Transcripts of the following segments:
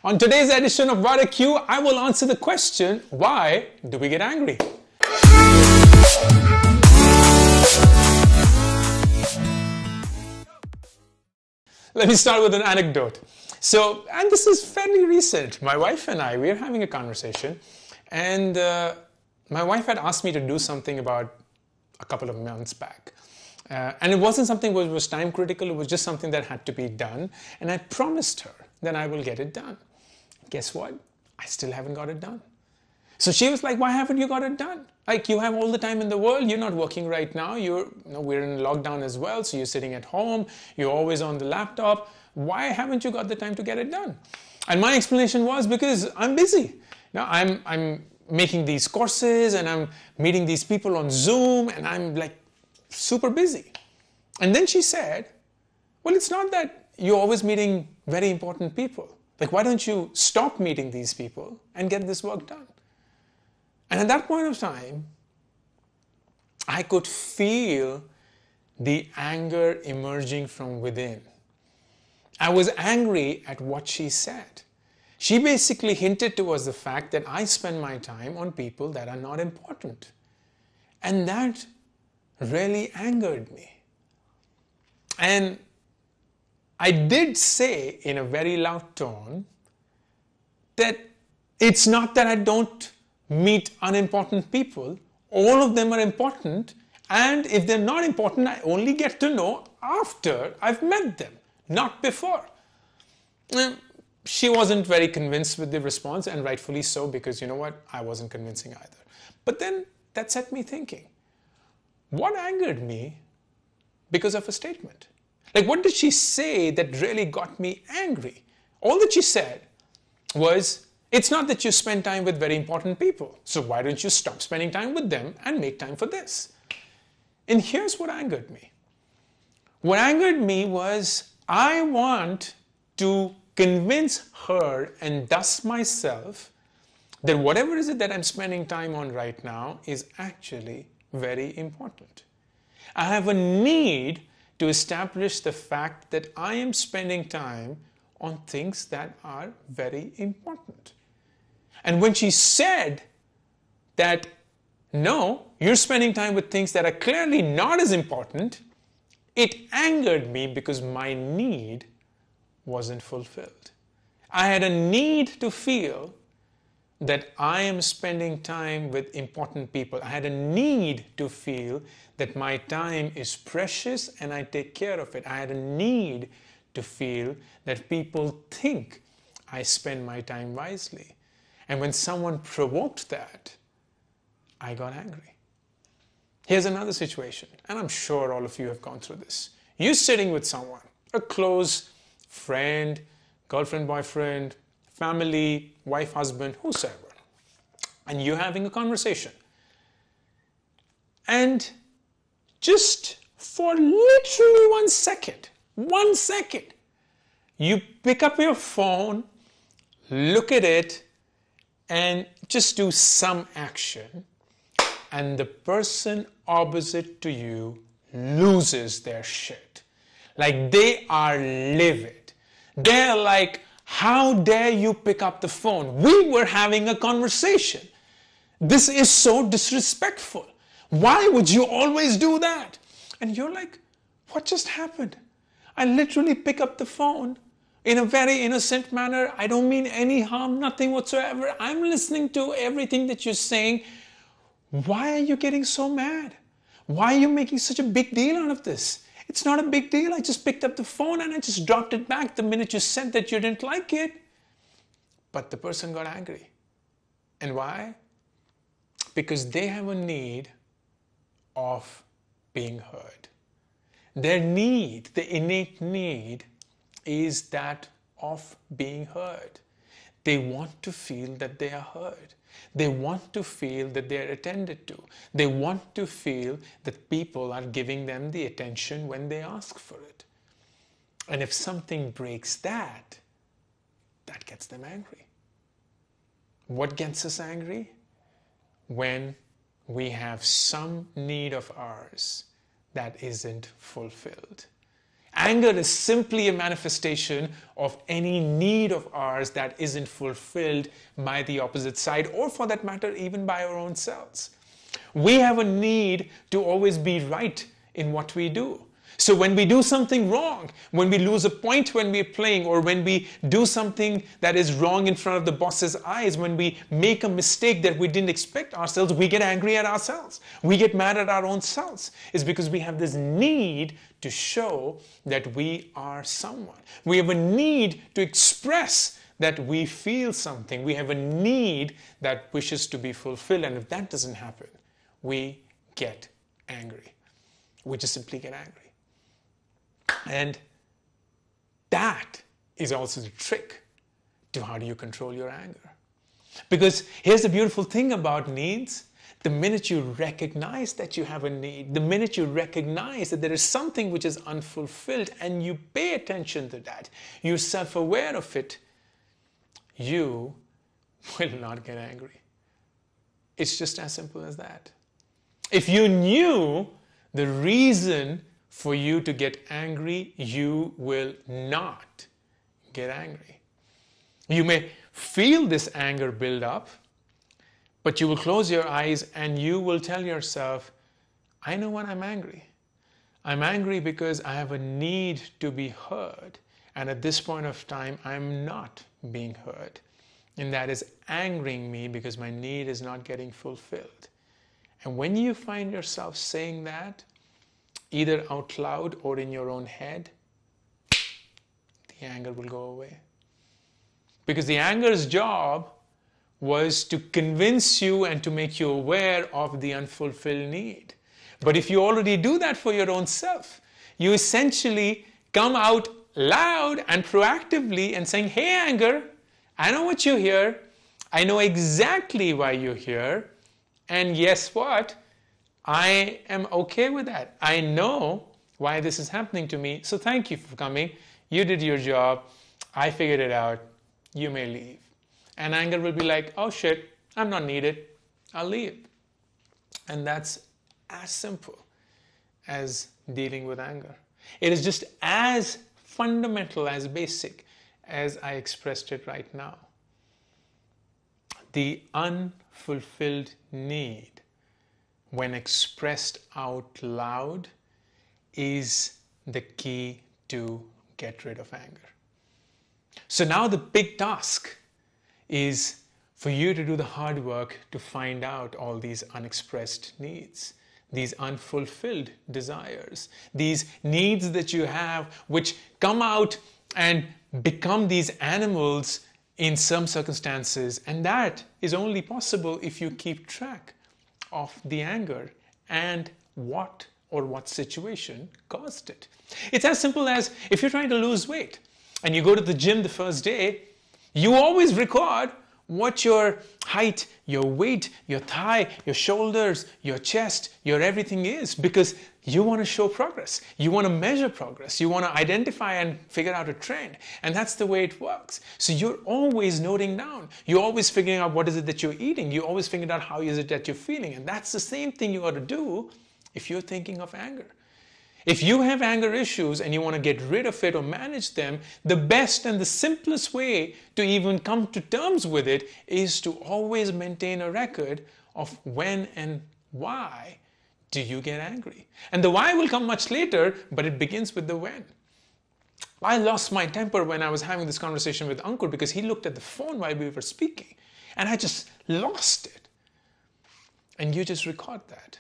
On today's edition of wari-Q, I will answer the question, why do we get angry? Let me start with an anecdote. And this is fairly recent. My wife and I, we are having a conversation, and my wife had asked me to do something about a couple of months back. And it wasn't something that was time critical, it was just something that had to be done. And I promised her that I will get it done. Guess what? I still haven't got it done. So she was like, why haven't you got it done? Like, you have all the time in the world, you're not working right now, we're in lockdown as well, so you're sitting at home, you're always on the laptop. Why haven't you got the time to get it done? And my explanation was, because I'm busy. Now, I'm making these courses and I'm meeting these people on Zoom and I'm like super busy. And then she said, well, it's not that you're always meeting very important people. Like, why don't you stop meeting these people and get this work done? And at that point of time, I could feel the anger emerging from within. I was angry at what she said. She basically hinted towards the fact that I spend my time on people that are not important. And that really angered me. And I did say in a very loud tone that it's not that I don't meet unimportant people. All of them are important. And if they're not important, I only get to know after I've met them, not before. She wasn't very convinced with the response, and rightfully so, because you know what? I wasn't convincing either. But then that set me thinking, what angered me because of a statement? Like, what did she say that really got me angry? All that she said was, it's not that you spend time with very important people, so why don't you stop spending time with them and make time for this? And here's what angered me. What angered me was, I want to convince her and thus myself that whatever is it that I'm spending time on right now is actually very important. I have a need to establish the fact that I am spending time on things that are very important. And when she said that, no, you're spending time with things that are clearly not as important, it angered me because my need wasn't fulfilled. I had a need to feel that I am spending time with important people. I had a need to feel that my time is precious and I take care of it. I had a need to feel that people think I spend my time wisely. And when someone provoked that, I got angry. Here's another situation, and I'm sure all of you have gone through this. You're sitting with someone, a close friend, girlfriend, boyfriend, family, wife, husband, whosoever, and you're having a conversation. And just for literally 1 second, you pick up your phone, look at it, and just do some action, and the person opposite to you loses their shit. Like, they are livid. They're like, how dare you pick up the phone? We were having a conversation. This is so disrespectful. Why would you always do that? And you're like, what just happened? I literally pick up the phone in a very innocent manner. I don't mean any harm, nothing whatsoever. I'm listening to everything that you're saying. Why are you getting so mad? Why are you making such a big deal out of this? It's not a big deal. I just picked up the phone and I just dropped it back the minute you said that you didn't like it. But the person got angry. And why? Because they have a need of being heard. Their need, the innate need, is that of being heard. They want to feel that they are heard. They want to feel that they are attended to. They want to feel that people are giving them the attention when they ask for it. And if something breaks that, that gets them angry. What gets us angry? When we have some need of ours that isn't fulfilled. Anger is simply a manifestation of any need of ours that isn't fulfilled by the opposite side, or for that matter, even by our own selves. We have a need to always be right in what we do. So when we do something wrong, when we lose a point when we're playing, or when we do something that is wrong in front of the boss's eyes, when we make a mistake that we didn't expect ourselves, we get angry at ourselves. We get mad at our own selves. It's because we have this need to show that we are someone. We have a need to express that we feel something. We have a need that wishes to be fulfilled. And if that doesn't happen, we get angry. We just simply get angry. And that is also the trick to how do you control your anger. Because here's the beautiful thing about needs. The minute you recognize that you have a need, the minute you recognize that there is something which is unfulfilled and you pay attention to that, you're self-aware of it, you will not get angry. It's just as simple as that. If you knew the reason for you to get angry, you will not get angry. You may feel this anger build up, but you will close your eyes and you will tell yourself, I know when I'm angry. I'm angry because I have a need to be heard. And at this point of time, I'm not being heard. And that is angering me because my need is not getting fulfilled. And when you find yourself saying that, either out loud or in your own head, the anger will go away. Because the anger's job was to convince you and to make you aware of the unfulfilled need. But if you already do that for your own self, you essentially come out loud and proactively and saying, hey anger, I know what you're here. I know exactly why you're here. And guess what? I am okay with that. I know why this is happening to me. So thank you for coming. You did your job. I figured it out. You may leave. And anger will be like, oh shit, I'm not needed. I'll leave. And that's as simple as dealing with anger. It is just as fundamental, as basic as I expressed it right now. The unfulfilled need, when expressed out loud, is the key to get rid of anger. So now the big task is for you to do the hard work to find out all these unexpressed needs, these unfulfilled desires, these needs that you have which come out and become these animals in some circumstances. And that is only possible if you keep track of the anger and what situation caused it. It's as simple as if you're trying to lose weight and you go to the gym the first day, you always record what your height, your weight, your thigh, your shoulders, your chest, your everything is, because you want to show progress. You want to measure progress. You want to identify and figure out a trend. And that's the way it works. So you're always noting down. You're always figuring out what is it that you're eating. You're always figuring out how is it that you're feeling. And that's the same thing you ought to do if you're thinking of anger. If you have anger issues and you want to get rid of it or manage them, the best and the simplest way to even come to terms with it is to always maintain a record of when and why do you get angry. And the why will come much later, but it begins with the when. I lost my temper when I was having this conversation with Ankur because he looked at the phone while we were speaking and I just lost it. And you just record that.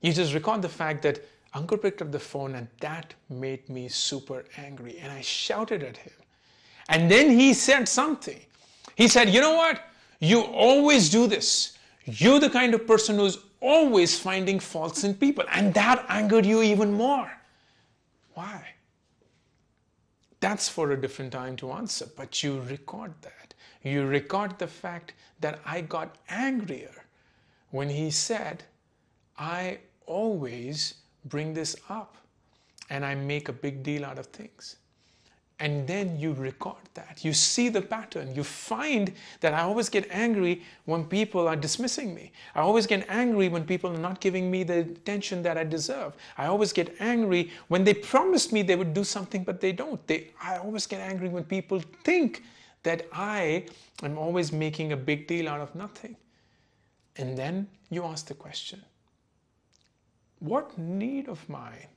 You just record the fact that Ankur picked up the phone and that made me super angry and I shouted at him. And then he said something. He said, you know what? You always do this. You're the kind of person who's always finding faults in people. And that angered you even more. Why? That's for a different time to answer. But you record that. You record the fact that I got angrier when he said, I always bring this up and I make a big deal out of things. And then you record that. You see the pattern. You find that I always get angry when people are dismissing me. I always get angry when people are not giving me the attention that I deserve. I always get angry when they promised me they would do something, but they don't. I always get angry when people think that I am always making a big deal out of nothing. And then you ask the question, what need of mine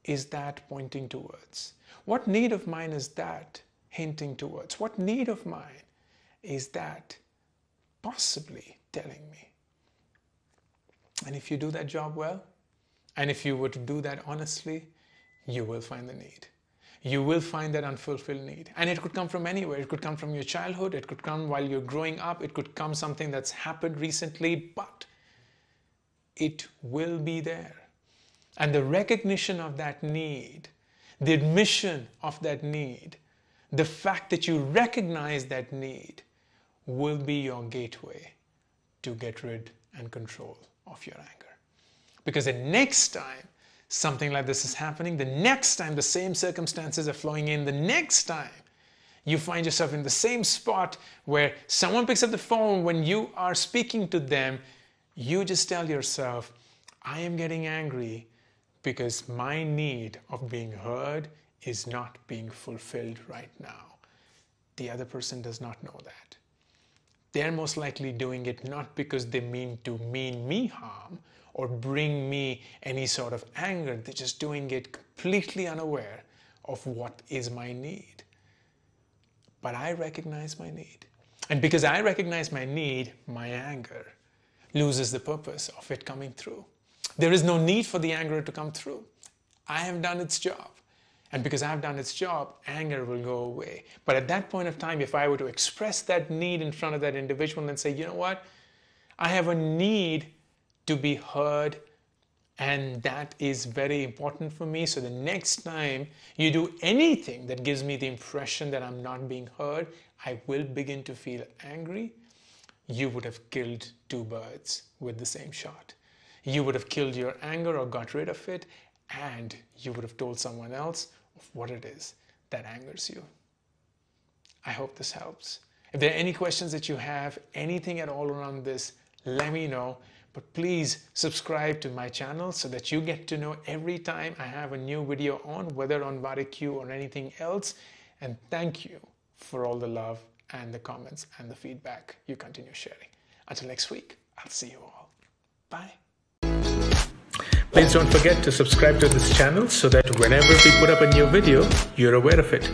is that pointing towards? What need of mine is that hinting towards? What need of mine is that possibly telling me? And if you do that job well, and if you were to do that honestly, you will find the need. You will find that unfulfilled need. And it could come from anywhere. It could come from your childhood. It could come while you're growing up. It could come something that's happened recently, but it will be there. And the recognition of that need, the admission of that need, the fact that you recognize that need will be your gateway to get rid and control of your anger. Because the next time something like this is happening, the next time the same circumstances are flowing in, the next time you find yourself in the same spot where someone picks up the phone when you are speaking to them, you just tell yourself, I am getting angry because my need of being heard is not being fulfilled right now. The other person does not know that. They're most likely doing it not because they mean to mean me harm or bring me any sort of anger. They're just doing it completely unaware of what is my need. But I recognize my need. And because I recognize my need, my anger loses the purpose of it coming through. There is no need for the anger to come through. I have done its job. And because I've done its job, anger will go away. But at that point of time, if I were to express that need in front of that individual and say, you know what? I have a need to be heard, and that is very important for me. So the next time you do anything that gives me the impression that I'm not being heard, I will begin to feel angry. You would have killed two birds with the same shot. You would have killed your anger or got rid of it, and you would have told someone else of what it is that angers you. I hope this helps. If there are any questions that you have, anything at all around this, let me know. But please subscribe to my channel so that you get to know every time I have a new video on, whether on wari-Q or anything else. And thank you for all the love and the comments and the feedback you continue sharing. Until next week, I'll see you all. Bye. Please don't forget to subscribe to this channel so that whenever we put up a new video, you're aware of it.